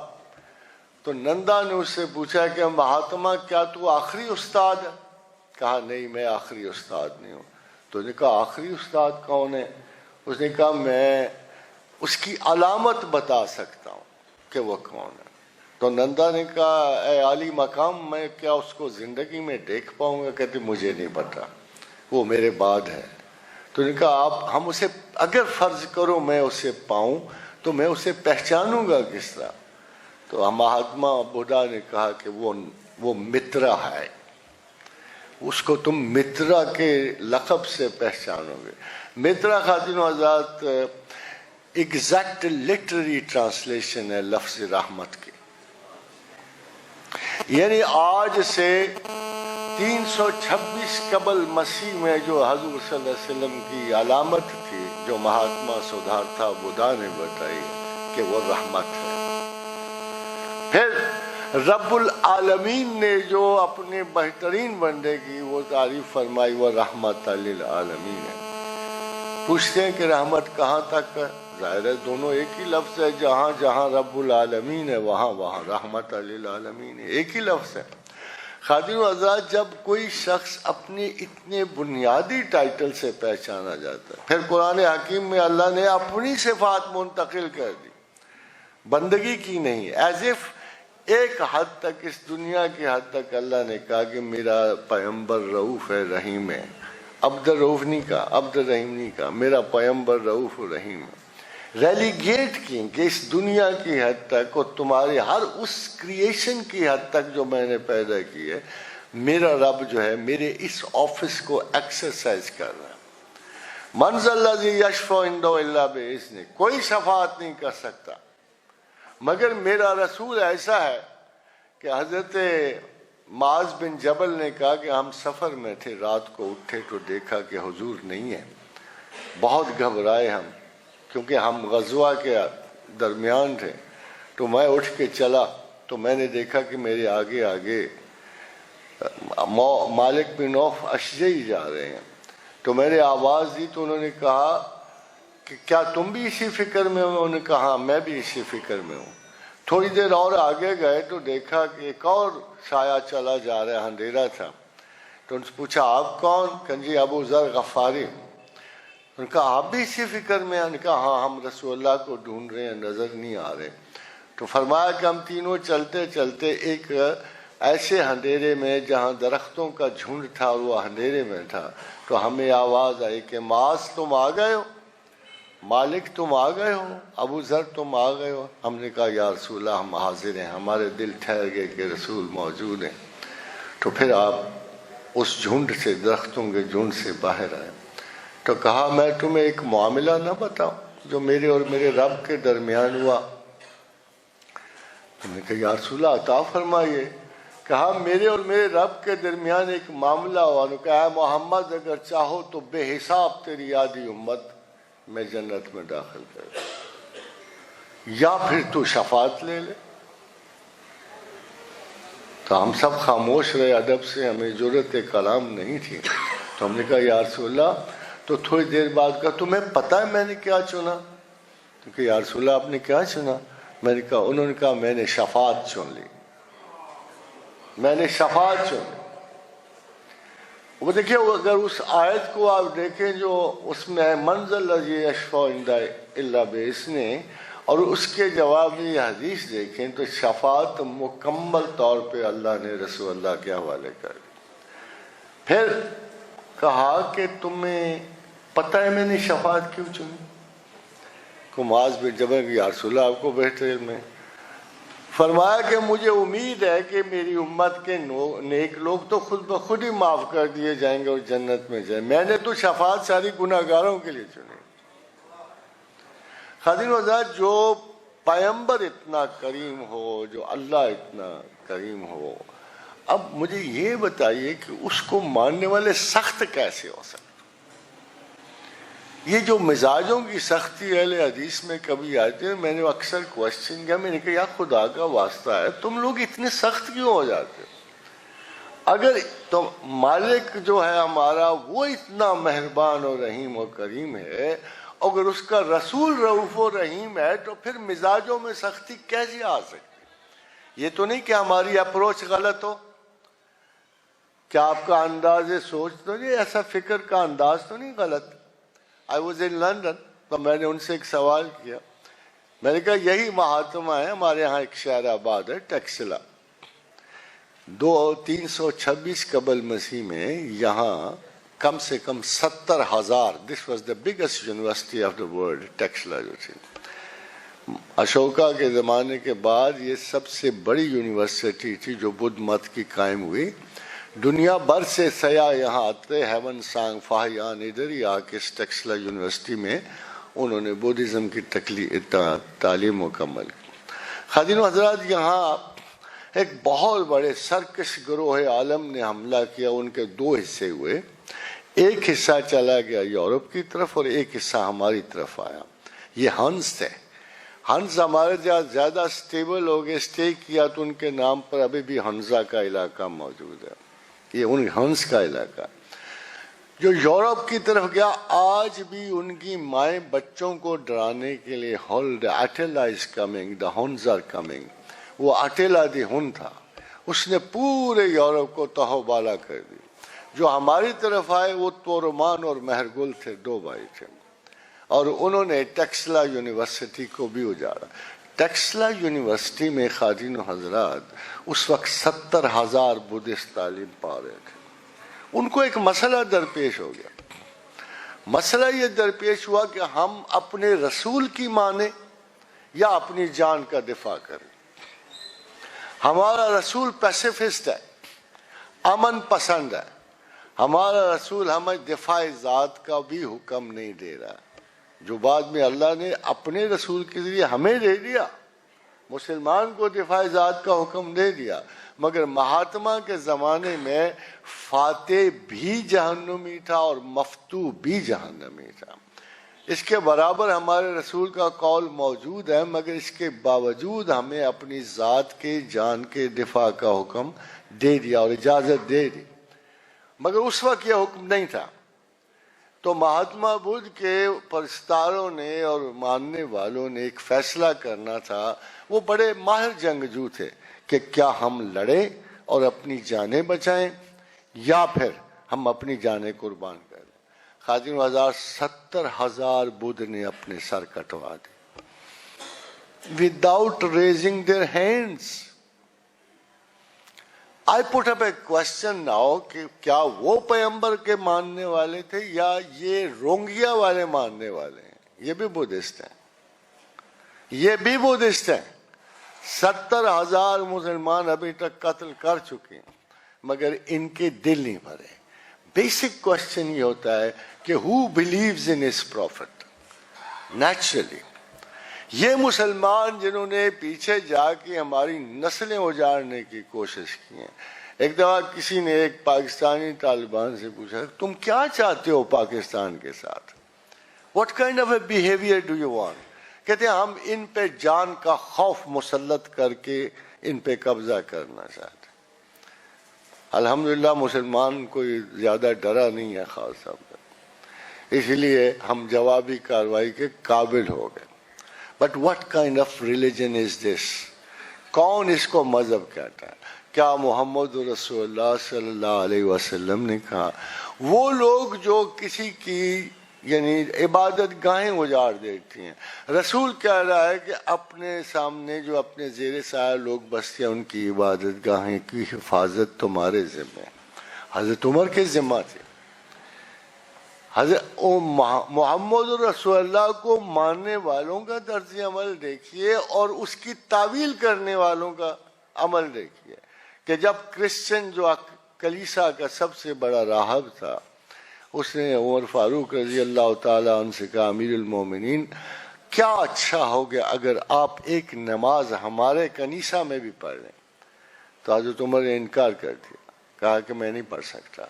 تو نندا نے اس سے پوچھا کہ مہاتما کیا تو آخری استاد ہے؟ کہا نہیں میں آخری استاد نہیں ہوں. تو نے کہا آخری استاد کون ہے؟ اس نے کہا میں اس کی علامت بتا سکتا ہوں کہ وہ کون ہے. تو نندا نے کہا اے عالی مقام میں کیا اس کو زندگی میں دیکھ پاؤں گا؟ کہتے مجھے نہیں پتا، وہ میرے بعد ہے. تو نے کہا آپ ہم اسے اگر فرض کرو میں اسے پاؤں تو میں اسے پہچانوں گا کس طرح؟ تو مہاتما بدھا نے کہا کہ وہ مترا ہے، اس کو تم مترا کے لقب سے پہچانو گے. مترا خاتون حضرات ایگزیکٹ لٹریری ٹرانسلیشن ہے لفظ رحمت کی. یعنی آج سے 326 قبل مسیح میں جو حضور صلی اللہ علیہ وسلم کی علامت تھی جو مہاتما سدھارتھا بدھا نے بتائی کہ وہ رحمت ہے. پھر رب العالمین نے جو اپنے بہترین بندے کی وہ تعریف فرمائی وہ رحمت للعالمین ہے. پوچھتے ہیں کہ رحمت کہاں تک ہے؟ ظاہر ہے دونوں ایک ہی لفظ ہے، جہاں جہاں رب العالمین ہے وہاں وہاں رحمت للعالمین ہے، ایک ہی لفظ ہے. خادم و حضرات، جب کوئی شخص اپنے اتنے بنیادی ٹائٹل سے پہچانا جاتا ہے، پھر قرآن حکیم میں اللہ نے اپنی صفات منتقل کر دی، بندگی کی نہیں، ایز اف ایک حد تک، اس دنیا کی حد تک اللہ نے کہا کہ میرا پیغمبر رؤوف ہے، رحیم ہے. عبد الرؤوف نہیں کہا، عبد الرحیم نہیں کہا، میرا پیغمبر رؤوف و رحیم ہے. ریلیگیٹ کی کہ اس دنیا کی حد تک اور تمہاری ہر اس کریشن کی حد تک جو میں نے پیدا کی ہے، میرا رب جو ہے میرے اس آفس کو ایکسرسائز کر رہا ہے. من ذا الذی یشفع عنده الا باذنہ، کوئی شفاعت نہیں کر سکتا مگر میرا رسول ایسا ہے کہ حضرت معاذ بن جبل نے کہا کہ ہم سفر میں تھے، رات کو اٹھے تو دیکھا کہ حضور نہیں ہے، بہت گھبرائے ہم، کیونکہ ہم غزوہ کے درمیان تھے. تو میں اٹھ کے چلا تو میں نے دیکھا کہ میرے آگے آگے مالک بن عوف اشجعی جا رہے ہیں. تو میں نے آواز دی تو انہوں نے کہا کہ کیا تم بھی اسی فکر میں ہو؟ انہوں نے کہا ہاں میں بھی اسی فکر میں ہوں. تھوڑی دیر اور آگے گئے تو دیکھا کہ ایک اور سایہ چلا جا رہا ہے، اندھیرا تھا. تو ان سے پوچھا آپ کون؟ کہ جی ابو ذر غفاری. ان کا آپ بھی اسی فکر میں ہیں؟ ان کا ہاں ہم رسول اللہ کو ڈھونڈ رہے ہیں، نظر نہیں آ رہے. تو فرمایا کہ ہم تینوں چلتے چلتے ایک ایسے اندھیرے میں جہاں درختوں کا جھنڈ تھا اور وہ اندھیرے میں تھا، تو ہمیں آواز آئی کہ معاذ تم آ گئے ہو، مالک تم آ گئے ہو، ابو ذر تم آ گئے ہو. ہم نے کہا یا رسول اللہ ہم حاضر ہیں، ہمارے دل ٹھہر گئے کہ رسول موجود ہیں. تو پھر آپ اس جھنڈ سے، درختوں کے جھنڈ سے باہر آئے. تو کہا میں تمہیں ایک معاملہ نہ بتاؤں جو میرے اور میرے رب کے درمیان ہوا؟ ہم نے کہا یا رسول اللہ عطا فرمائیے. کہا میرے اور میرے رب کے درمیان ایک معاملہ ہوا. نے کہا اے محمد اگر چاہو تو بے حساب تیری آدھی امت میں جنت میں داخل کر دوں، یا پھر تو شفاعت لے لے. تو ہم سب خاموش رہے ادب سے، ہمیں جرأت کلام نہیں تھی. تو ہم نے کہا یا رسول اللہ، تو تھوڑی دیر بعد کہا تمہیں پتہ ہے میں نے کیا چنا؟ کہ یا رسول اللہ آپ نے کیا چنا؟ میں نے کہا، انہوں نے کہا میں نے شفاعت چن لی، میں نے شفاعت چن لی. وہ دیکھیں اگر اس آیت کو آپ دیکھیں جو اس میں من ذا الذی یشفع عنده الا باذنہ، اور اس کے جواب میں یہ حدیث دیکھیں تو شفاعت مکمل طور پہ اللہ نے رسول اللہ کے حوالے کر دی. پھر کہا کہ تمہیں پتہ ہے میں نے شفاعت کیوں چنی؟ کو معاذ بن جبل کی یا رسول اللہ آپ کو بہتر علم ہے. فرمایا کہ مجھے امید ہے کہ میری امت کے نیک لوگ تو خود بخود ہی معاف کر دیے جائیں گے اور جنت میں جائیں، میں نے تو شفاعت ساری گناہ گاروں کے لیے چنی. خادم حضرات، جو پیغمبر اتنا کریم ہو، جو اللہ اتنا کریم ہو، اب مجھے یہ بتائیے کہ اس کو ماننے والے سخت کیسے ہو سکتے؟ یہ جو مزاجوں کی سختی اہل حدیث میں کبھی آتی ہے، میں نے اکثر کوشچن کیا، میں نے کہا یا خدا کا واسطہ ہے تم لوگ اتنے سخت کیوں ہو جاتے؟ اگر تو مالک جو ہے ہمارا وہ اتنا مہربان اور رحیم و کریم ہے، اگر اس کا رسول رؤوف و رحیم ہے، تو پھر مزاجوں میں سختی کیسے آ سکتی؟ یہ تو نہیں کہ ہماری اپروچ غلط ہو، کیا آپ کا انداز سوچ تو نہیں، ایسا فکر کا انداز تو نہیں غلط؟ I was in London، تو میں نے ان سے ایک سوال کیا، میں نے کہا یہی مہاتما ہے، ہمارے ہاں ایک شہر آباد ہے ٹیکسلا، 326 قبل مسیح میں یہاں کم سے کم 70,000، this was the biggest university of the world, Taxila جو تھی اشوکا کے زمانے کے بعد یہ سب سے بڑی یونیورسٹی تھی جو بدھ مت کی قائم ہوئی. دنیا بھر سے سیاح یہاں آتے، ہیون سانگ فاہیان ادھر ہی آ کے اس ٹیکسلا یونیورسٹی میں انہوں نے بدھزم کی تعلیم مکمل کی. خادم حضرات، یہاں ایک بہت بڑے سرکش گروہ عالم نے حملہ کیا. ان کے 2 حصے ہوئے، ایک حصہ چلا گیا یورپ کی طرف اور ایک حصہ ہماری طرف آیا. یہ ہنس تھے، ہنس ہمارے زیادہ سٹیبل ہو گئے، اسٹے کیا تو ان کے نام پر ابھی بھی ہنزا کا علاقہ موجود ہے. یہ ان ہنس کا علاقہ جو یورپ کی طرف گیا. آج بھی ان کی مائیں بچوں کو ڈرانے کے لیے ہولڈ اٹیلا از کمنگ، دا ہنز آر کمنگ. وہ اٹیلا دی ہن تھا، اس نے پورے یورپ کو تہو بالا کر دی. جو ہماری طرف آئے وہ تورمان اور مہرگل تھے، 2 بھائی تھے، اور انہوں نے ٹیکسلا یونیورسٹی کو بھی اجاڑا. ٹیکسلا یونیورسٹی میں خواتین و حضرات اس وقت 70,000 بدھسٹ تعلیم پا رہے تھے. ان کو ایک مسئلہ درپیش ہو گیا. مسئلہ یہ درپیش ہوا کہ ہم اپنے رسول کی مانیں یا اپنی جان کا دفاع کریں. ہمارا رسول پیسیفسٹ ہے، امن پسند ہے. ہمارا رسول ہمیں دفاع ذات کا بھی حکم نہیں دے رہا، جو بعد میں اللہ نے اپنے رسول کے ذریعے ہمیں دے دیا. مسلمان کو دفاع ذات کا حکم دے دیا، مگر مہاتما کے زمانے میں فاتح بھی جہنمی تھا اور مفتو بھی جہنمی تھا. اس کے برابر ہمارے رسول کا قول موجود ہے، مگر اس کے باوجود ہمیں اپنی ذات کے جان کے دفاع کا حکم دے دیا اور اجازت دے دی، مگر اس وقت یہ حکم نہیں تھا. تو مہاتما بدھ کے پرستاروں نے اور ماننے والوں نے ایک فیصلہ کرنا تھا. وہ بڑے ماہر جنگجو تھے کہ کیا ہم لڑیں اور اپنی جانیں بچائیں یا پھر ہم اپنی جانیں قربان کریں. خواتین و حضرات 70,000 بدھ نے اپنے سر کٹوا دی without raising their hands. I put up a question now کہ کیا وہ پیغمبر کے ماننے والے تھے یا یہ رونگیا والے ماننے والے ہیں؟ یہ بھی بدھسٹ ہیں، یہ بھی بدھسٹ ہیں. 70,000 مسلمان ابھی تک قتل کر چکے ہیں، مگر ان کے دل نہیں بھرے. بیسک کوشچن یہ ہوتا ہے کہ who believes in his prophet? Naturally یہ مسلمان جنہوں نے پیچھے جا کے ہماری نسلیں اجاڑنے کی کوشش کی ہیں. ایک دفعہ کسی نے ایک پاکستانی طالبان سے پوچھا تم کیا چاہتے ہو پاکستان کے ساتھ؟ What kind of a behavior do you want? کہتے ہیں ہم ان پہ جان کا خوف مسلط کر کے ان پہ قبضہ کرنا چاہتے. الحمدللہ مسلمان کوئی زیادہ ڈرا نہیں ہے خاص صاحب، اس لیے ہم جوابی کارروائی کے قابل ہو گئے. But what kind of religion is this? کون اس کو مذہب کہتا ہے؟ کیا محمد رسول اللہ صلی اللہ علیہ وسلم نے کہا وہ لوگ جو کسی کی یعنی عبادت گاہیں اجاڑ دیتی ہیں. رسول کہہ رہا ہے کہ اپنے سامنے جو اپنے زیر سایہ لوگ بستے ہیں ان کی عبادت گاہیں کی حفاظت تمہارے ذمہ ہے. حضرت عمر کے ذمہ تھی. حضرت محمد رسول اللہ کو ماننے والوں کا طرز عمل دیکھیے اور اس کی تعویل کرنے والوں کا عمل دیکھیے کہ جب کرسچن جو کلیسا کا سب سے بڑا راہب تھا اس نے عمر فاروق رضی اللہ تعالیٰ عنہ سے کہا امیر المومنین کیا اچھا ہوگا اگر آپ ایک نماز ہمارے کنیسہ میں بھی پڑھ لیں. تو حضرت عمر نے انکار کر دیا، کہا کہ میں نہیں پڑھ سکتا.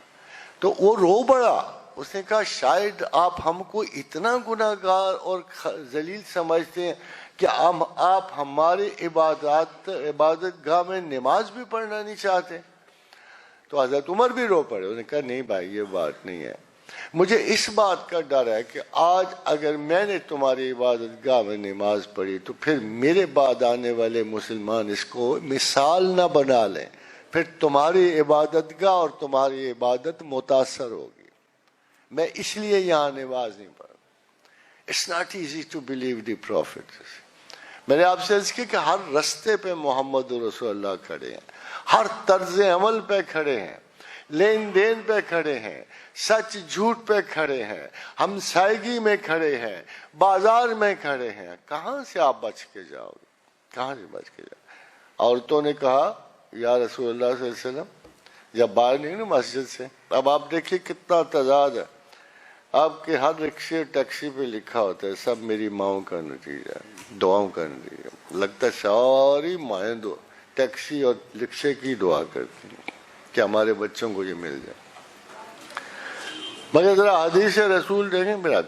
تو وہ رو پڑا. اس نے کہا شاید آپ ہم کو اتنا گناہ گار اور ذلیل سمجھتے ہیں کہ آپ ہمارے عبادت گاہ میں نماز بھی پڑھنا نہیں چاہتے. تو حضرت عمر بھی رو پڑے. انہوں نے کہا نہیں بھائی یہ بات نہیں ہے، مجھے اس بات کا ڈر ہے کہ آج اگر میں نے تمہاری عبادت گاہ میں نماز پڑھی تو پھر میرے بعد آنے والے مسلمان اس کو مثال نہ بنا لیں، پھر تمہاری عبادت گاہ اور تمہاری عبادت متاثر ہوگی. میں اس لیے یہاں نماز نہیں پڑھ. It's not easy to believe the prophet. میں نے آپ سے عرض کی کہ ہر رستے پہ محمد رسول اللہ کھڑے ہیں، ہر طرز عمل پہ کھڑے ہیں، لین دین پہ کھڑے ہیں، سچ جھوٹ پہ کھڑے ہیں، ہمسائیگی میں کھڑے ہیں، بازار میں کھڑے ہیں. کہاں سے آپ بچ کے جاؤ گے؟ کہاں سے بچ کے جاؤ؟ عورتوں نے کہا یا رسول اللہ صلی اللہ علیہ وسلم جب باہر نہیں نا مسجد سے. اب آپ دیکھیے کتنا تضاد ہے. آپ کے ہر رکشے ٹیکسی پہ لکھا ہوتا ہے سب میری ماؤں کا نتیجہ، دعاؤں کا نتیجہ. لگتا ہے ساری مائیں ٹیکسی اور رکشے کی دعا کرتی ہیں کہ ہمارے بچوں کو یہ مل جائے. مگر ذرا حدیث رسول دیکھیں میرا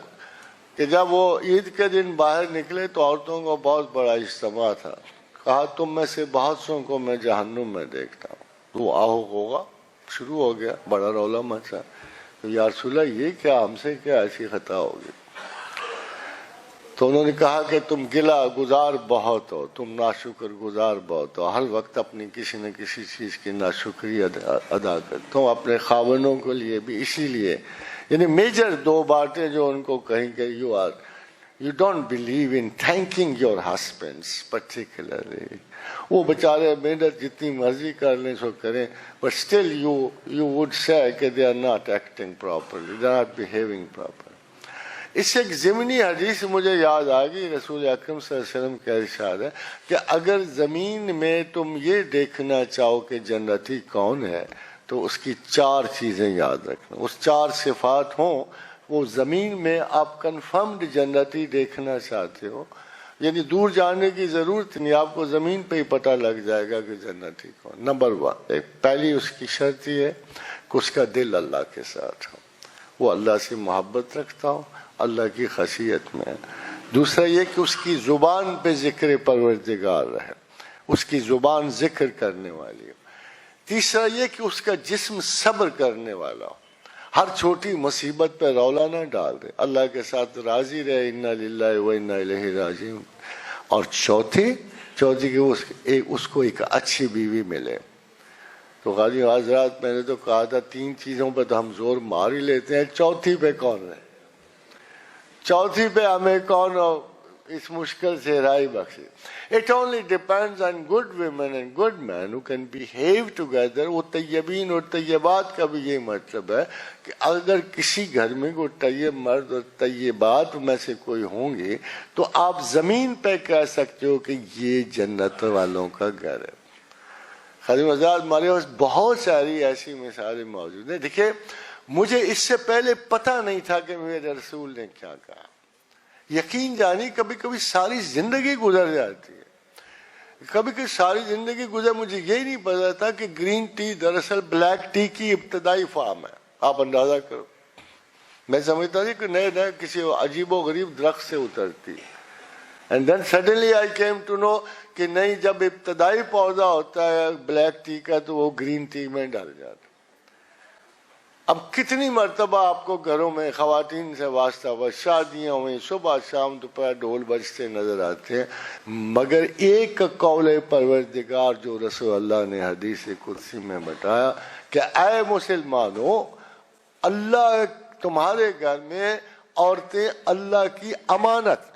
کہ جب وہ عید کے دن باہر نکلے تو عورتوں کا بہت بڑا اجتماع تھا. کہا تم میں سے بہت سوں کو میں جہنم میں دیکھتا ہوں. تو آہو ہوگا شروع ہو گیا، بڑا رولا مچا. یا رسول اللہ یہ کیا ہم سے کیا ایسی خطا ہوگی؟ تو انہوں نے کہا کہ تم گلا گزار بہت ہو، تم ناشکر گزار بہت ہو، ہر وقت اپنی کسی نہ کسی چیز کی ناشکری ادا کرتے ہو، اپنے خاوندوں کے لیے بھی اسی لیے، یعنی میجر دو باتیں جو ان کو کہیں کہ you don't believe in thanking your husbands particularly. وہ بیچارے محنت جتنی مرضی کر لیں سو کریں، but still you would say کہ they are not acting properly, they are not behaving properly. اس سے ایک ضمنی حدیث مجھے یاد آ گئی، رسول اکرم صلی اللہ علیہ وسلم کا ارشاد ہے کہ اگر زمین میں تم یہ دیکھنا چاہو کہ جنتی کون ہے تو اس کی 4 چیزیں یاد رکھنا، اس 4 صفات ہوں وہ زمین میں آپ کنفرمڈ جنتی دیکھنا چاہتے ہو، یعنی دور جانے کی ضرورت نہیں، آپ کو زمین پہ ہی پتہ لگ جائے گا کہ جنتی کون۔ نمبر 1، پہلی اس کی شرط یہ ہے کہ اس کا دل اللہ کے ساتھ ہو، وہ اللہ سے محبت رکھتا ہو، اللہ کی خشیت میں۔ دوسرا یہ کہ اس کی زبان پہ ذکر پروردگار رہے، اس کی زبان ذکر کرنے والی ہو۔ تیسرا یہ کہ اس کا جسم صبر کرنے والا ہو، ہر چھوٹی مصیبت پہ رولا نہ ڈال دے، اللہ کے ساتھ راضی رہے، انا للہ و انا الیہ راجعون۔ اور چوتھی کہ اس کو ایک اچھی بیوی ملے۔ تو غازی حضرات میں نے تو کہا تھا 3 چیزوں پہ تو ہم زور مار ہی لیتے ہیں، چوتھی پہ کون ہے؟ چوتھی پہ ہمیں کون اس مشکل سے رہائی بخشے؟ It only depends on good women and good men who can behave together. وہ طیبین اور طیبات کا بھی یہ مطلب ہے کہ اگر کسی گھر میں کوئی طیب مرد اور طیبات میں سے کوئی ہوں گے تو آپ زمین پہ کہہ سکتے ہو کہ یہ جنت والوں کا گھر ہے۔ خادم حضرات ہمارے پاس بہت ساری ایسی مثالیں موجود ہیں۔ دیکھیں مجھے اس سے پہلے پتہ نہیں تھا کہ میرے رسول نے کیا کہا، یقین جانی کبھی کبھی ساری زندگی گزر جاتی ہے، کبھی کبھی ساری زندگی گزر مجھے یہی نہیں پتا تھا کہ گرین ٹی دراصل بلیک ٹی کی ابتدائی فارم ہے۔ آپ اندازہ کرو، میں سمجھتا تھا کہ نئے کسی عجیب و غریب درخت سے اترتی ہے، and then suddenly I came to know کہ نہیں، جب ابتدائی پودا ہوتا ہے بلیک ٹی کا تو وہ گرین ٹی میں ڈال جاتا ہے۔ اب کتنی مرتبہ آپ کو گھروں میں خواتین سے واسطہ ہوا، شادیاں ہوئیں، صبح شام دوپہر ڈھول بجتے نظر آتے ہیں، مگر ایک قول پروردگار جو رسول اللہ نے حدیث قدسی میں بتایا کہ اے مسلمانوں، اللہ تمہارے گھر میں عورتیں اللہ کی امانت،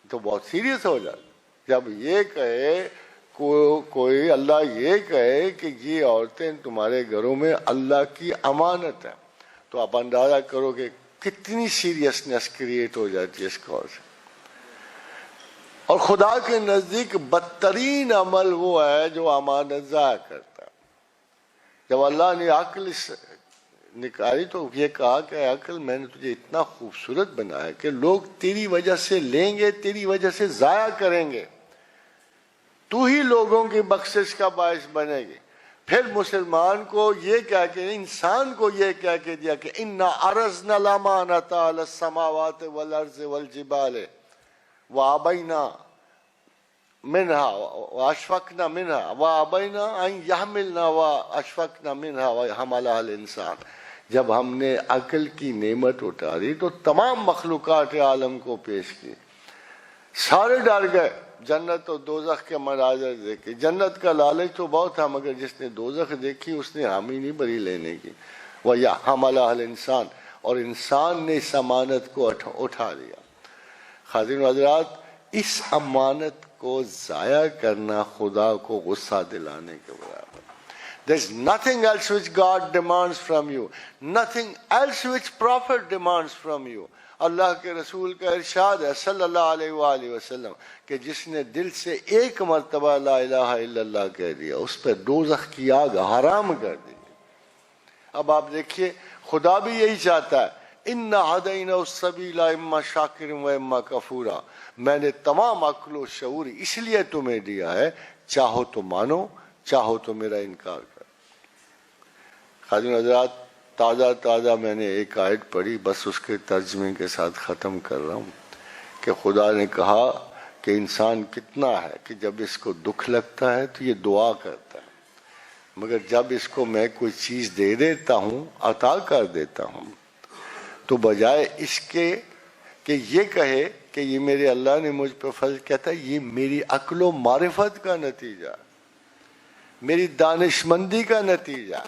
تو بہت سیریس ہو جاتا جب یہ کہے کوئی اللہ یہ کہے کہ یہ عورتیں تمہارے گھروں میں اللہ کی امانت ہے، تو آپ اندازہ کرو کہ کتنی سیریسنس کریٹ ہو جاتی ہے اس کال سے۔ اور خدا کے نزدیک بدترین عمل وہ ہے جو امانت ضائع کرتا ہے۔ جب اللہ نے عقل نکالی تو یہ کہا کہ عقل میں نے تجھے اتنا خوبصورت بنایا کہ لوگ تیری وجہ سے لیں گے، تیری وجہ سے ضائع کریں گے، تو ہی لوگوں کی بخشش کا باعث بنے گی۔ پھر مسلمان کو یہ کہہ کے، انسان کو یہ کہہ کے دیا کہ اِنَّا عَرَضْنَا الْأَمَانَةَ عَلَى السَّمَاوَاتِ وَالْأَرْضِ وَالْجِبَالِ وَأَبَيْنَا مِنْهَا وَأَشْفَقْنَا مِنْهَا وَأَبَيْنَا أَنْ يَحْمِلْنَا وَأَشْفَقْنَا مِنْهَا وَحَمَلَهَا الْإِنسَانُ۔ جب ہم نے عقل کی نعمت اتاری تو تمام مخلوقات عالم کو پیش کی، سارے ڈر گئے جنت اور دوزخ کے مناظر دیکھے۔ جنت کا لالچ تو بہت تھا، مگر جس نے دوزخ دیکھی اس نے حامی نہیں بری لینے کی۔ وَيَحْمَلَهَا الْإِنسَانُ، اور انسان نے اس امانت کو اٹھا لیا۔ خادم حضرات، اس امانت کو ضائع کرنا خدا کو غصہ دلانے کے برابر۔ There's nothing else which God demands from you, nothing else which prophet demands from you. اللہ کے رسول کا ارشاد ہے صلی اللہ علیہ وآلہ وسلم کہ جس نے دل سے ایک مرتبہ لا الہ الا اللہ کہہ دیا، اس پہ دوزخ کی آگ حرام کر دی۔ اب آپ دیکھیے خدا بھی یہی چاہتا ہے، اِنَّا هَدَيْنَاهُ السَّبِيلَ إِمَّا شَاكِرٍ وَإِمَّا كَفُورًا، میں نے تمام عقل و شعور اس لیے تمہیں دیا ہے، چاہو تو مانو، چاہو تو میرا انکار کرو۔ خادم حضرات، تازہ میں نے ایک آیت پڑھی، بس اس کے ترجمے کے ساتھ ختم کر رہا ہوں کہ خدا نے کہا کہ انسان کتنا ہے کہ جب اس کو دکھ لگتا ہے تو یہ دعا کرتا ہے، مگر جب اس کو میں کوئی چیز دے دیتا ہوں، عطا کر دیتا ہوں، تو بجائے اس کے کہ یہ کہے کہ یہ میرے اللہ نے مجھ پہ فضل کیا تھا، یہ میری عقل و معرفت کا نتیجہ، میری دانشمندی کا نتیجہ۔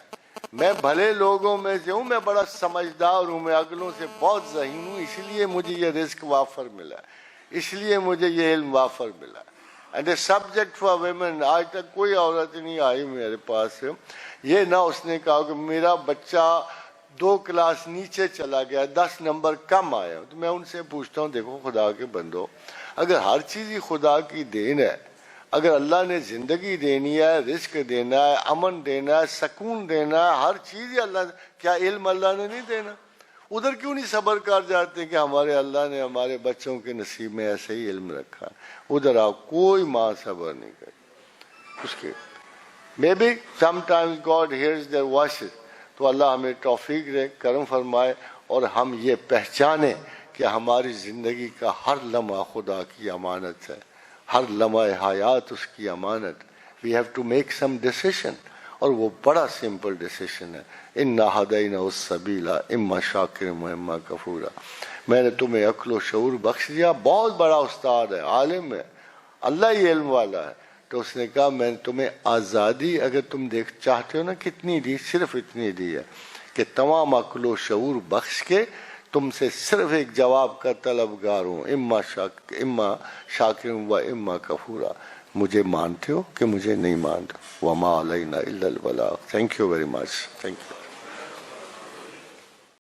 میں بھلے لوگوں میں سے ہوں، میں بڑا سمجھدار ہوں، میں عقلوں سے بہت ذہین ہوں، اس لیے مجھے یہ رزق وافر ملا، اس لیے مجھے یہ علم وافر ملا۔ And a subject for women, آج تک کوئی عورت نہیں آئی میرے پاس یہ نہ اس نے کہا کہ میرا بچہ 2 کلاس نیچے چلا گیا، 10 نمبر کم آیا۔ تو میں ان سے پوچھتا ہوں، دیکھو خدا کے بندو، اگر ہر چیز ہی خدا کی دین ہے، اگر اللہ نے زندگی دینی ہے، رزق دینا ہے، امن دینا ہے، سکون دینا ہے، ہر چیز ہی اللہ، کیا علم اللہ نے نہیں دینا؟ ادھر کیوں نہیں صبر کر جاتے کہ ہمارے اللہ نے ہمارے بچوں کے نصیب میں ایسے ہی علم رکھا؟ ادھر آپ کوئی ماں صبر نہیں کرتی اس کے۔ Maybe sometimes God hears their voices. تو اللہ ہمیں توفیق دے، کرم فرمائے، اور ہم یہ پہچانیں کہ ہماری زندگی کا ہر لمحہ خدا کی امانت ہے، ہر لمحہ حیات اس کی امانت۔ We have to make some decision، اور وہ بڑا سمپل ڈیسیشن ہے، اِنَّا هَدَيْنَاهُ السَّبِيلَ إِمَّا شَاكِرًا وَإِمَّا كَفُورًا۔ میں نے تمہیں عقل و شعور بخش دیا، بہت بڑا استاد ہے، عالم ہے، اللہ ہی علم والا ہے۔ تو اس نے کہا میں نے تمہیں آزادی اگر تم چاہتے ہو نا کتنی دی، صرف اتنی دی ہے کہ تمام عقل و شعور بخش کے تم سے صرف ایک جواب کا طلبگار ہوں، اما شاکر و اما کفورا۔ مجھے مانتے ہو کہ مجھے نہیں مانتے؟ وما علینا الا البلاغ۔ Thank you very much, thank you.